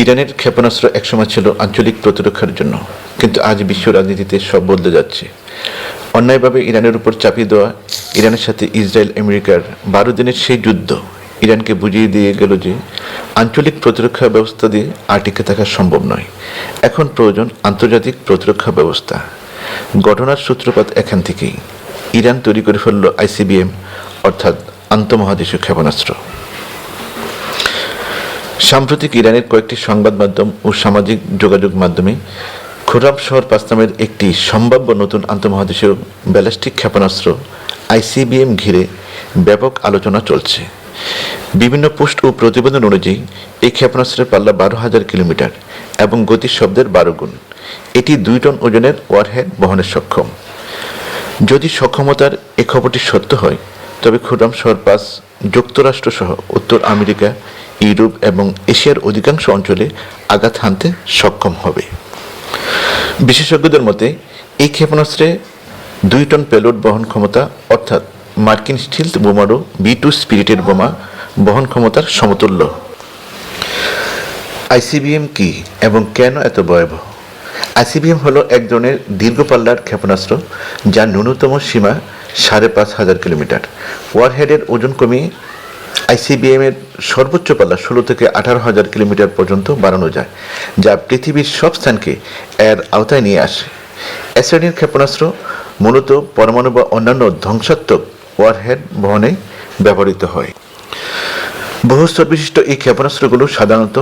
ইরানের ক্ষেপণাস্ত্র একসময় ছিল আঞ্চলিক প্রতিরক্ষার জন্য, কিন্তু আজ বিশ্ব রাজনীতিতে সব বদলে যাচ্ছে। অন্যায়ভাবে ইরানের উপর চাপিয়ে দেওয়া ইরানের সাথে ইসরায়েল আমেরিকার 12 দিনের সেই যুদ্ধ ইরানকে বুঝিয়ে দিয়ে গেল যে আঞ্চলিক প্রতিরক্ষা ব্যবস্থা দিয়ে আর টিকে থাকা সম্ভব নয়। এখন প্রয়োজন আন্তর্জাতিক প্রতিরক্ষা ব্যবস্থা। ঘটনার সূত্রপাত এখান থেকেই। ইরান তৈরি করে ফেলল আইসিবিএম, অর্থাৎ আন্তঃমহাদেশীয় ক্ষেপণাস্ত্র। সাম্প্রতিক ইরানের কয়েকটি সংবাদ মাধ্যম ও সামাজিক যোগাযোগ মাধ্যমে খোরাম শহর 5 নামের একটি সম্ভাব্য নতুন আন্তঃমহাদেশীয় ব্যালিস্টিক ক্ষেপণাস্ত্র আইসিবিএম ঘিরে ব্যাপক আলোচনা চলছে। বিভিন্ন পোস্ট ও প্রতিবেদন অনুযায়ী এই ক্ষেপণাস্ত্রের পাল্লা 12,000 কিলোমিটার এবং গতি শব্দের 12 গুণ। এটি 2 টন ওজনের ওয়ারহেড বহনে সক্ষম। যদি সক্ষমতার এই খবরটি সত্য হয়, তবে খোরাম শহর 5 যুক্তরাষ্ট্র সহ উত্তর আমেরিকা, ইউরোপ এবং এশিয়ার অধিকাংশ অঞ্চলে আঘাত হানতে সক্ষম হবে। বিশেষজ্ঞদের মতে এই ক্ষেপণাস্ত্রে 2 টন পেলোড বহন ক্ষমতা, অর্থাৎ মার্কিন স্টিলথ বোমারু B2 স্পিরিটের বোমা বহন ক্ষমতার সমতুল্য। আইসিবিএম কি এবং কেন এত ভয়াবহ? আইসিবিএম হলো এক ধরনের দীর্ঘ পাল্লার ক্ষেপণাস্ত্র যার ন্যূনতম সীমা 5,500 কিলোমিটার। ওয়ারহেডের ওজন কমিয়ে আইসিবিএম এর সর্বোচ্চ পাল্লা 16 থেকে 18,000 কিলোমিটার পর্যন্ত বাড়ানো যায়, যা পৃথিবীর সব স্থানকে এর আওতায় নিয়ে আসে। এ শ্রেণীর ক্ষেপণাস্ত্র মূলত পরমাণু বা অন্যান্য ধ্বংসাত্মক ওয়ারহেড বহনে ব্যবহৃত হয়। বহুস্তর বিশিষ্ট এই ক্ষেপণাস্ত্রগুলো সাধারণত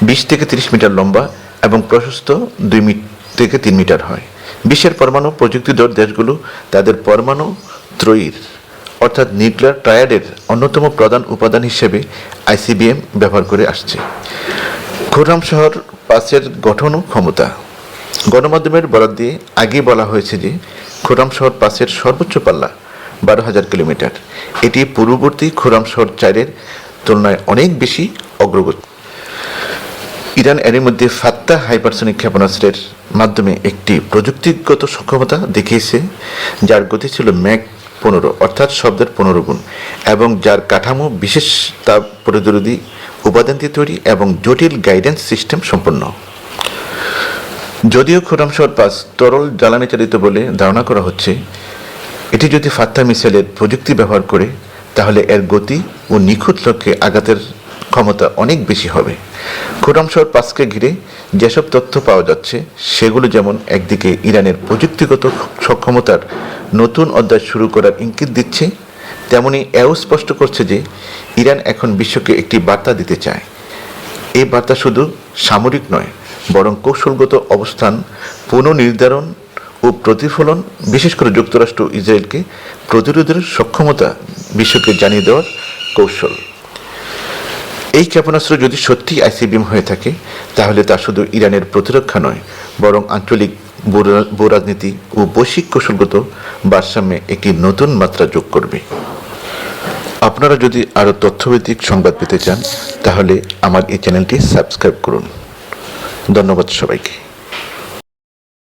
20 থেকে 30 মিটার লম্বা এবং প্রশস্ত 2 থেকে 3 মিটার হয়। বিশ্বের পরমাণু প্রযুক্তিধর দেশগুলো তাদের পরমাণু ত্রয়ীর, অর্থাৎ নিউক্লিয়ার ট্রায়াডের অন্যতম প্রধান উপাদান হিসেবে আইসিবিএম ব্যবহার করে আসছে। খোরাম শহর 5-এর গঠন ও ক্ষমতা। গণমাধ্যমের বরাত দিয়ে আগে বলা হয়েছে যে খোরাম শহর 5-এর সর্বোচ্চ পাল্লা 12,000 কিলোমিটার। এটি পূর্ববর্তী খোরাম শহর 4-এর তুলনায় অনেক বেশি অগ্রগতি। ইরান এর মধ্যে ফাত্তা হাইপারসনিক ক্ষেপণাস্ত্রের মাধ্যমে একটি প্রযুক্তিগত সক্ষমতা দেখিয়েছে, যার গতি ছিল ম্যাক 15, অর্থাৎ শব্দের 15 গুণ, এবং যার কাঠামো বিশেষ তাপ প্রতিরোধী উপাদান দিয়ে তৈরি এবং জটিল গাইডেন্স সিস্টেম সম্পন্ন। যদিও খোরাম শহর 5 তরল জ্বালানি চালিত বলে ধারণা করা হচ্ছে, এটি যদি ফাত্তা মিসাইলের প্রযুক্তি ব্যবহার করে, তাহলে এর গতি ও নিখুঁত লক্ষ্যে আঘাতের ক্ষমতা অনেক বেশি হবে। খোরাম শহর 5কে ঘিরে যেসব তথ্য পাওয়া যাচ্ছে, সেগুলো যেমন একদিকে ইরানের প্রযুক্তিগত সক্ষমতার নতুন অধ্যায় শুরু করার ইঙ্গিত দিচ্ছে, তেমনি এও স্পষ্ট করছে যে ইরান এখন বিশ্বকে একটি বার্তা দিতে চায়। এই বার্তা শুধু সামরিক নয়, বরং কৌশলগত অবস্থান পুনর্নির্ধারণ ও প্রতিফলন, বিশেষ করে যুক্তরাষ্ট্র ও ইসরায়েলকে প্রতিরোধের সক্ষমতা বিশ্বকে জানিয়ে দেওয়ার কৌশল। এই ক্ষেপণাস্ত্র যদি সত্যি আইসিবিএম হয়ে থাকে, তাহলে তা শুধু ইরানের প্রতিরক্ষা নয়, বরং আঞ্চলিক ভূরাজনীতি ও বৈশ্বিক কৌশলগত ভারসাম্যে একটি নতুন মাত্রা যোগ করবে। আপনারা যদি আরও তথ্যভিত্তিক সংবাদ পেতে চান, তাহলে আমার এই চ্যানেলটি সাবস্ক্রাইব করুন। ধন্যবাদ সবাইকে।